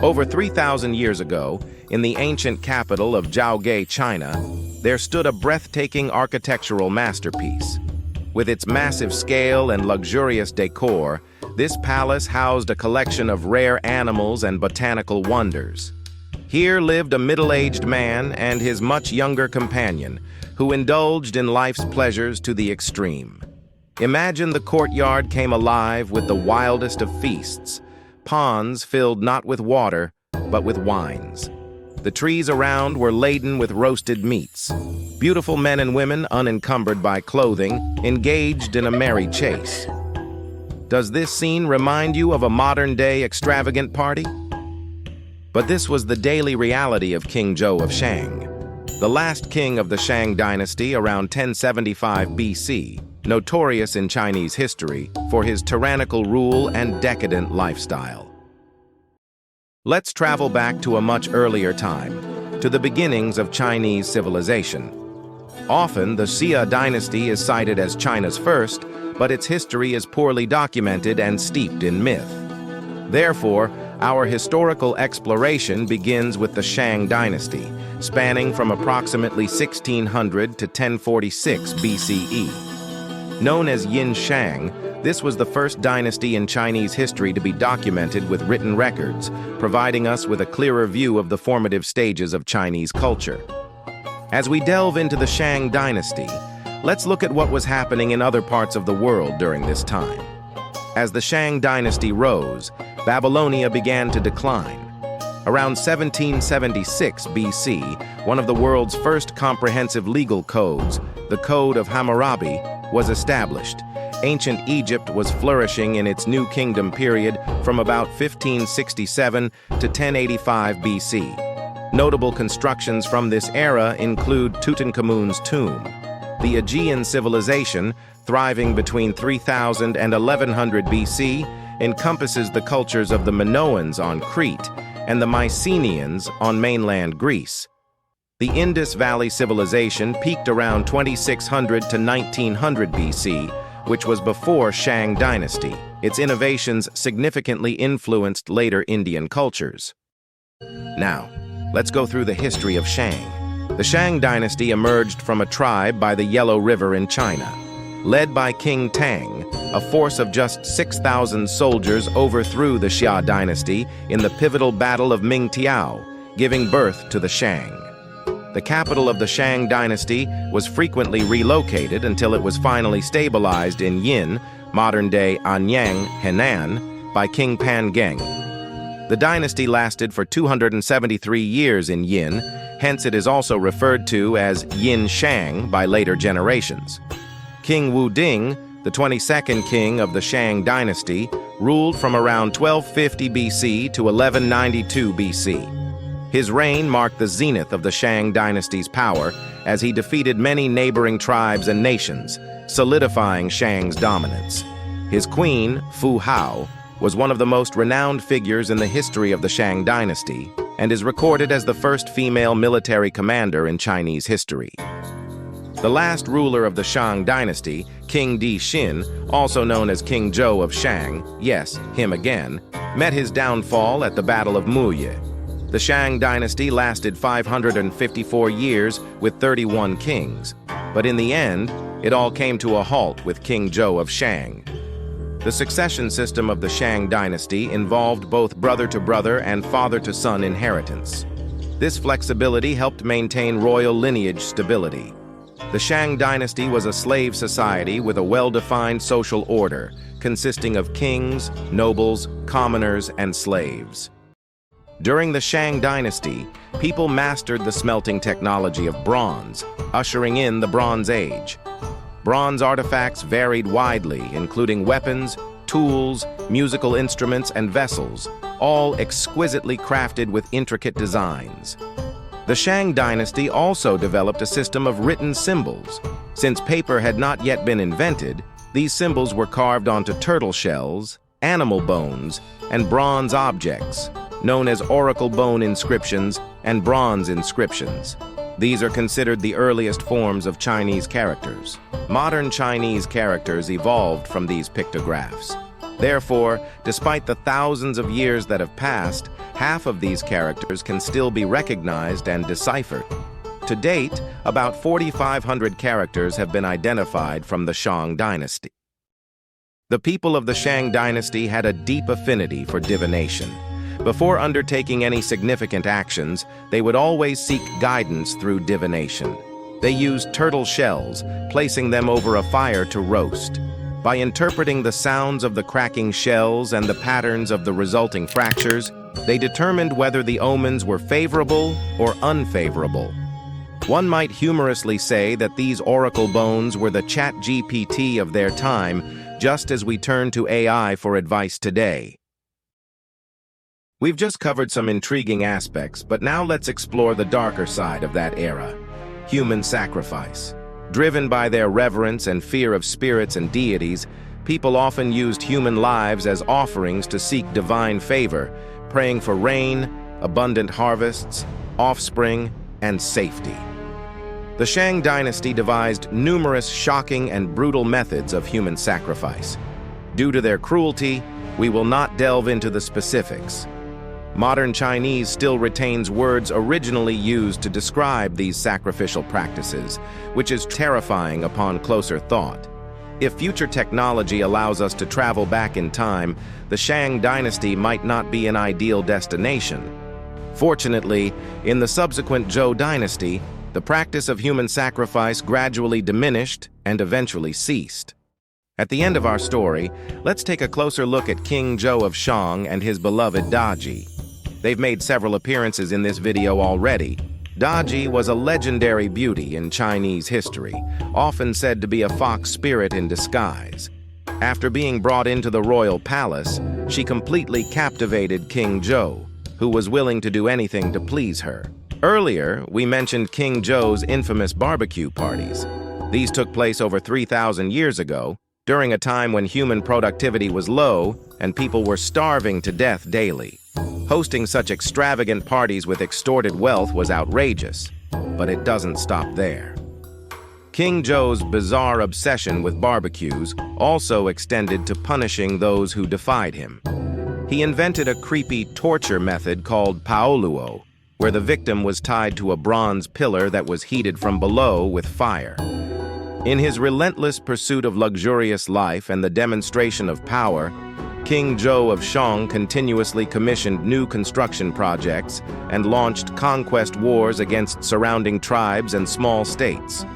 Over 3,000 years ago, in the ancient capital of ZhaoGe, China, there stood a breathtaking architectural masterpiece. With its massive scale and luxurious decor, this palace housed a collection of rare animals and botanical wonders. Here lived a middle-aged man and his much younger companion, who indulged in life's pleasures to the extreme. Imagine the courtyard came alive with the wildest of feasts, ponds filled not with water, but with wines. The trees around were laden with roasted meats. Beautiful men and women, unencumbered by clothing, engaged in a merry chase. Does this scene remind you of a modern-day extravagant party? But this was the daily reality of King Zhou of Shang, the last king of the Shang Dynasty around 1075 BC, notorious in Chinese history for his tyrannical rule and decadent lifestyle. Let's travel back to a much earlier time, to the beginnings of Chinese civilization. Often, the Zhou dynasty is cited as China's first, but its history is poorly documented and steeped in myth. Therefore, our historical exploration begins with the Shang dynasty, spanning from approximately 1600 to 1046 BCE. Known as Yin Shang, this was the first dynasty in Chinese history to be documented with written records, providing us with a clearer view of the formative stages of Chinese culture. As we delve into the Shang dynasty, let's look at what was happening in other parts of the world during this time. As the Shang dynasty rose, Babylonia began to decline. Around 1776 BC, one of the world's first comprehensive legal codes, the Code of Hammurabi, was established. Ancient Egypt was flourishing in its New Kingdom period from about 1567 to 1085 BC. Notable constructions from this era include Tutankhamun's tomb. The Aegean civilization, thriving between 3000 and 1100 BC, encompasses the cultures of the Minoans on Crete and the Mycenaeans on mainland Greece. The Indus Valley civilization peaked around 2600 to 1900 BC, which was before Shang Dynasty. Its innovations significantly influenced later Indian cultures. Now, let's go through the history of Shang. The Shang Dynasty emerged from a tribe by the Yellow River in China. Led by King Tang, a force of just 6,000 soldiers overthrew the Xia Dynasty in the pivotal Battle of Mingtiao, giving birth to the Shang. The capital of the Shang Dynasty was frequently relocated until it was finally stabilized in Yin, modern-day Anyang, Henan, by King Pan Geng. The dynasty lasted for 273 years in Yin, hence it is also referred to as Yin Shang by later generations. King Wu Ding, the 22nd king of the Shang Dynasty, ruled from around 1250 BC to 1192 BC. His reign marked the zenith of the Shang Dynasty's power as he defeated many neighboring tribes and nations, solidifying Shang's dominance. His queen, Fu Hao, was one of the most renowned figures in the history of the Shang Dynasty and is recorded as the first female military commander in Chinese history. The last ruler of the Shang Dynasty, King Di Xin, also known as King Zhou of Shang, yes, him again, met his downfall at the Battle of Muye. The Shang Dynasty lasted 554 years with 31 kings, but in the end, it all came to a halt with King Zhou of Shang. The succession system of the Shang Dynasty involved both brother-to-brother and father-to-son inheritance. This flexibility helped maintain royal lineage stability. The Shang Dynasty was a slave society with a well-defined social order, consisting of kings, nobles, commoners, and slaves. During the Shang Dynasty, people mastered the smelting technology of bronze, ushering in the Bronze Age. Bronze artifacts varied widely, including weapons, tools, musical instruments, and vessels, all exquisitely crafted with intricate designs. The Shang Dynasty also developed a system of written symbols. Since paper had not yet been invented, these symbols were carved onto turtle shells, animal bones, and bronze objects, known as oracle bone inscriptions and bronze inscriptions. These are considered the earliest forms of Chinese characters. Modern Chinese characters evolved from these pictographs. Therefore, despite the thousands of years that have passed, half of these characters can still be recognized and deciphered. To date, about 4,500 characters have been identified from the Shang Dynasty. The people of the Shang Dynasty had a deep affinity for divination. Before undertaking any significant actions, they would always seek guidance through divination. They used turtle shells, placing them over a fire to roast. By interpreting the sounds of the cracking shells and the patterns of the resulting fractures, they determined whether the omens were favorable or unfavorable. One might humorously say that these oracle bones were the ChatGPT of their time, just as we turn to AI for advice today. We've just covered some intriguing aspects, but now let's explore the darker side of that era: human sacrifice. Driven by their reverence and fear of spirits and deities, people often used human lives as offerings to seek divine favor, praying for rain, abundant harvests, offspring, and safety. The Shang Dynasty devised numerous shocking and brutal methods of human sacrifice. Due to their cruelty, we will not delve into the specifics. Modern Chinese still retains words originally used to describe these sacrificial practices, which is terrifying upon closer thought. If future technology allows us to travel back in time, the Shang Dynasty might not be an ideal destination. Fortunately, in the subsequent Zhou Dynasty, the practice of human sacrifice gradually diminished and eventually ceased. At the end of our story, let's take a closer look at King Zhou of Shang and his beloved ZhaoGe. They've made several appearances in this video already. ZhaoGe was a legendary beauty in Chinese history, often said to be a fox spirit in disguise. After being brought into the royal palace, she completely captivated King Zhou, who was willing to do anything to please her. Earlier, we mentioned King Zhou's infamous barbecue parties. These took place over 3,000 years ago, during a time when human productivity was low and people were starving to death daily. Hosting such extravagant parties with extorted wealth was outrageous, but it doesn't stop there. King Zhou's bizarre obsession with barbecues also extended to punishing those who defied him. He invented a creepy torture method called paoluo, where the victim was tied to a bronze pillar that was heated from below with fire. In his relentless pursuit of luxurious life and the demonstration of power, King Zhou of Shang continuously commissioned new construction projects and launched conquest wars against surrounding tribes and small states.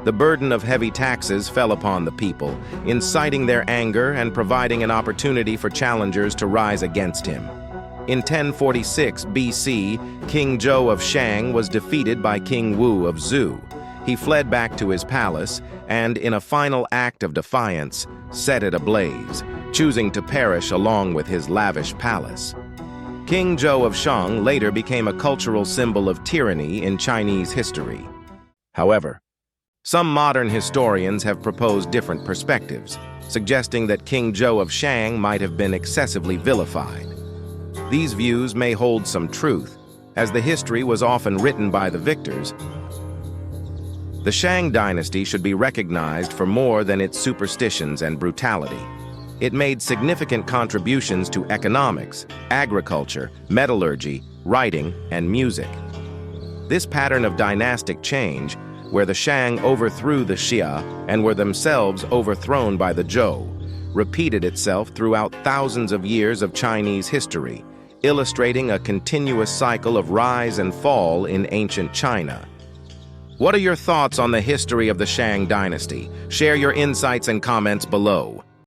The burden of heavy taxes fell upon the people, inciting their anger and providing an opportunity for challengers to rise against him. In 1046 BC, King Zhou of Shang was defeated by King Wu of Zhou. He fled back to his palace and, in a final act of defiance, set it ablaze, choosing to perish along with his lavish palace. King Zhou of Shang later became a cultural symbol of tyranny in Chinese history. However, some modern historians have proposed different perspectives, suggesting that King Zhou of Shang might have been excessively vilified. These views may hold some truth, as the history was often written by the victors. The Shang Dynasty should be recognized for more than its superstitions and brutality. It made significant contributions to economics, agriculture, metallurgy, writing, and music. This pattern of dynastic change, where the Shang overthrew the Xia and were themselves overthrown by the Zhou, repeated itself throughout thousands of years of Chinese history, illustrating a continuous cycle of rise and fall in ancient China. What are your thoughts on the history of the Shang Dynasty? Share your insights and comments below.